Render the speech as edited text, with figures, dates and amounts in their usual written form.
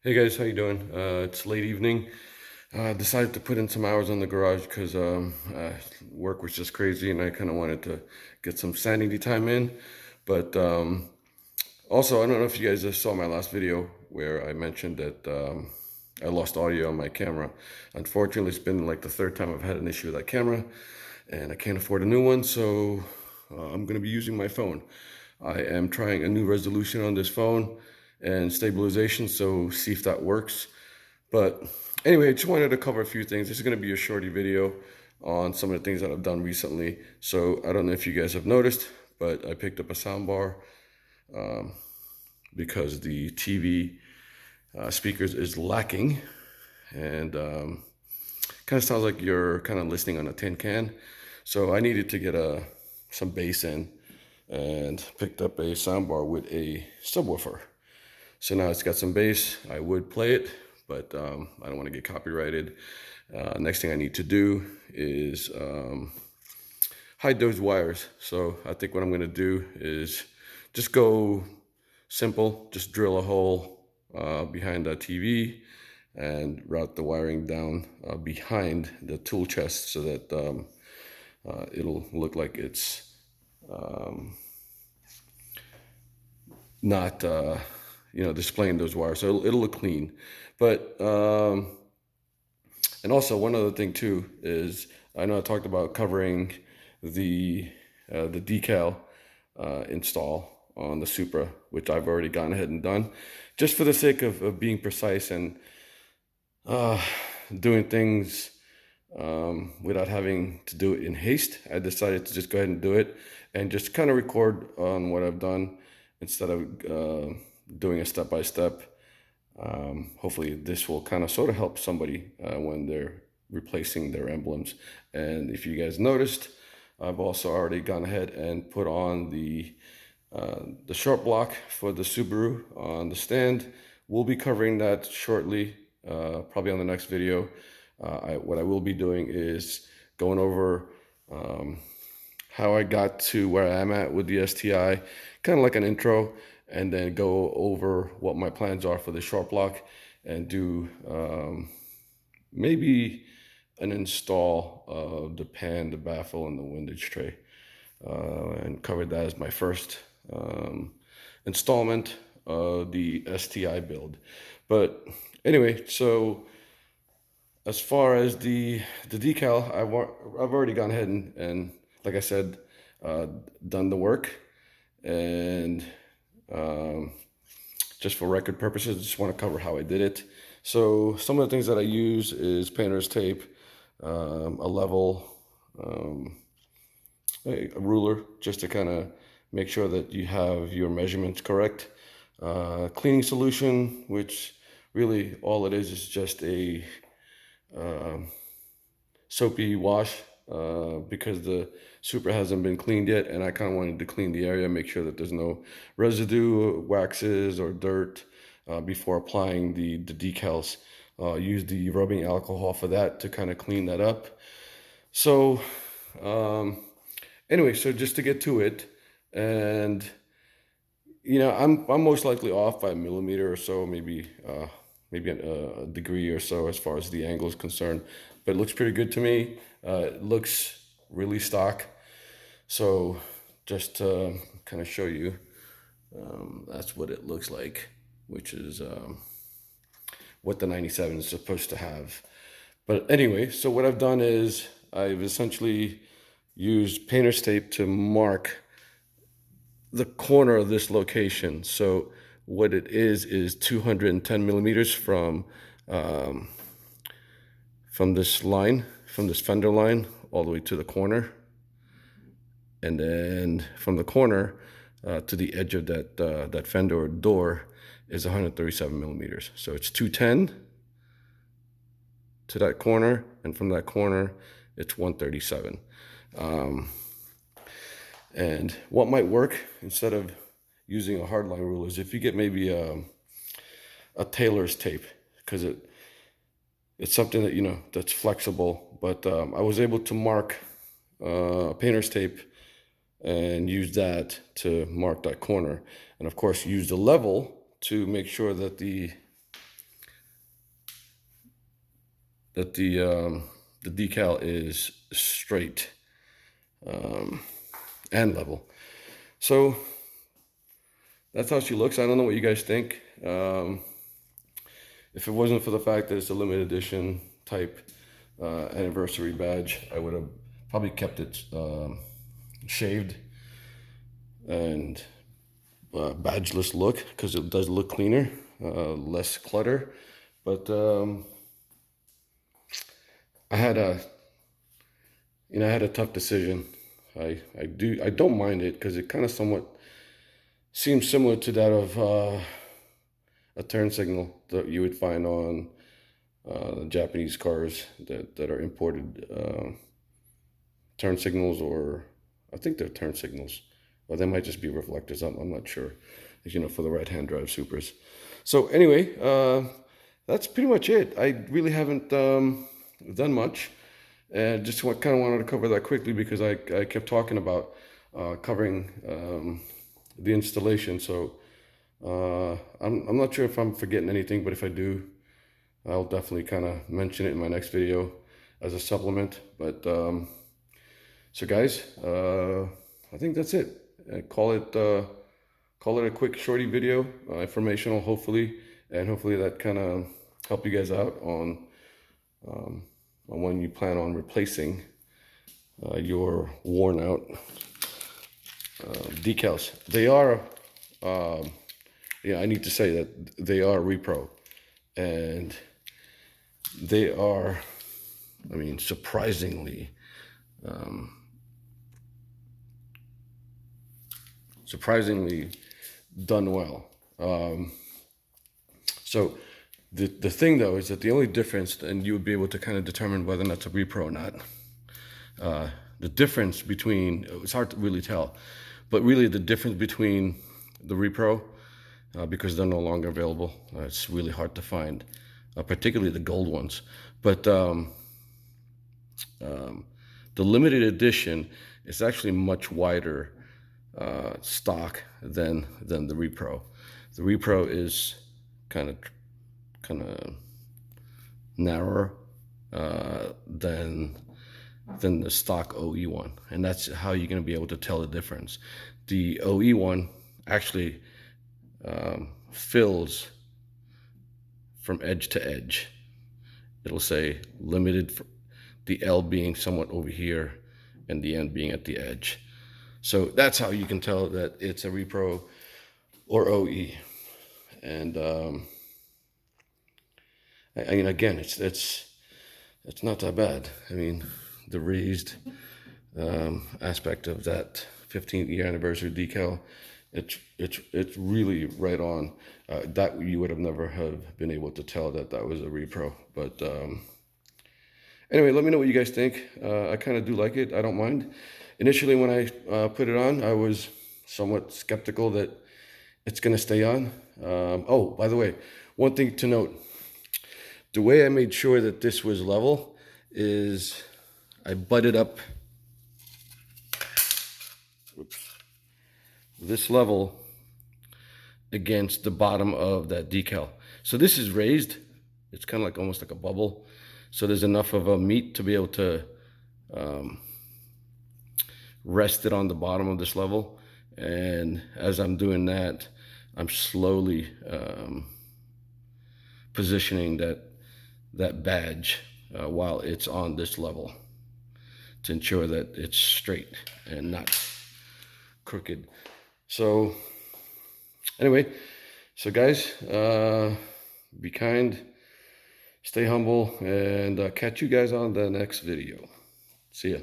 Hey guys, how you doing? It's late evening. I decided to put in some hours on the garage because work was just crazy and I kind of wanted to get some sanity time in. But also, I don't know if you guys just saw my last video where I mentioned that I lost audio on my camera. Unfortunately, it's been like the third time I've had an issue with that camera and I can't afford a new one, so I'm going to be using my phone. I am trying a new resolution on this phone and stabilization, so see if that works. But anyway, I just wanted to cover a few things. This is going to be a shorty video on some of the things that I've done recently. So I don't know if you guys have noticed, but I picked up a soundbar because the TV speakers is lacking, and kind of sounds like you're kind of listening on a tin can. So I needed to get some bass in, and picked up a soundbar with a subwoofer. So now it's got some bass. I would play it, but I don't want to get copyrighted. Next thing I need to do is hide those wires. So I think what I'm going to do is just go simple, just drill a hole behind the TV and route the wiring down behind the tool chest so that it'll look like it's not displaying those wires, so it'll look clean. But and also one other thing too is I know I talked about covering the decal install on the Supra, which I've already gone ahead and done, just for the sake of being precise and uh, doing things without having to do it in haste. I decided to just go ahead and do it and just kind of record on what I've done instead of doing a step by step. Hopefully this will kind of sort of help somebody when they're replacing their emblems. And if you guys noticed, I've also already gone ahead and put on the short block for the Subaru on the stand. We'll be covering that shortly, probably on the next video. What I will be doing is going over how I got to where I am at with the STI, kind of like an intro, and then go over what my plans are for the short block and do maybe an install of the pan, the baffle, and the windage tray, and cover that as my first installment of the STI build. But anyway, so as far as the decal, I've already gone ahead and like I said, done the work. And just for record purposes, I just want to cover how I did it. So some of the things that I use is painter's tape, a level, a ruler, just to kind of make sure that you have your measurements correct. Cleaning solution, which really all it is just a soapy wash because the Supra hasn't been cleaned yet, and I kind of wanted to clean the area, make sure that there's no residue, waxes, or dirt before applying the decals. Use the rubbing alcohol for that to kind of clean that up. So anyway, so just to get to it, and I'm most likely off by a millimeter or so, maybe a degree or so as far as the angle is concerned, but it looks pretty good to me. It looks really stock. So just to kind of show you, that's what it looks like, which is what the 97 is supposed to have. But anyway, so what I've done is I've essentially used painter's tape to mark the corner of this location. So what it is 210 millimeters from this line, from this fender line, all the way to the corner, and then from the corner to the edge of that fender or door is 137 millimeters. So it's 210 to that corner, and from that corner it's 137. And what might work instead of using a hardline rule is if you get maybe a tailor's tape, because it's something that that's flexible. But I was able to mark painter's tape and use that to mark that corner, and of course use the level to make sure that the that the decal is straight and level. So that's how she looks. I don't know what you guys think. If it wasn't for the fact that it's a limited edition type anniversary badge, I would have probably kept it shaved and badgeless look, because it does look cleaner, less clutter. But I had a tough decision. I don't mind it because it kind of somewhat seems similar to that of a turn signal that you would find on Japanese cars that are imported turn signals, or I think they're turn signals, or they might just be reflectors. I'm not sure, for the right-hand drive Supras. So anyway, that's pretty much it. I really haven't done much, and just kind of wanted to cover that quickly because I kept talking about covering the installation. So I'm not sure if I'm forgetting anything, but if I do, I'll definitely kind of mention it in my next video as a supplement. But so guys, I think that's it. Call it a quick shorty video, informational hopefully, and hopefully that kind of help you guys out on when you plan on replacing your worn out decals. They are I need to say that they are repro, and they are, surprisingly done well. So the thing though is that the only difference, and you would be able to kind of determine whether or not it's a repro or not, the difference between, it's hard to really tell, but really the difference between the repro, because they're no longer available, it's really hard to find, particularly the gold ones. But the limited edition is actually much wider stock than the repro. The repro is kind of narrower than the stock OE one, and that's how you're going to be able to tell the difference. The OE one actually fills from edge to edge. It'll say limited, the L being somewhat over here and the N being at the edge. So that's how you can tell that it's a repro or OE. And again, it's not that bad. The raised aspect of that 15th year anniversary decal, it's really right on. That you would have never have been able to tell that was a repro. But anyway, let me know what you guys think. I kind of do like it. I don't mind. Initially, when I put it on, I was somewhat skeptical that it's going to stay on. Oh, by the way, one thing to note: the way I made sure that this was level is I butted up this level against the bottom of that decal. So this is raised. It's kind of like almost like a bubble. So there's enough of a meat to be able to rest it on the bottom of this level. And as I'm doing that, I'm slowly positioning that badge while it's on this level to ensure that it's straight and not crooked. So anyway, so guys, be kind, stay humble, and catch you guys on the next video. See ya.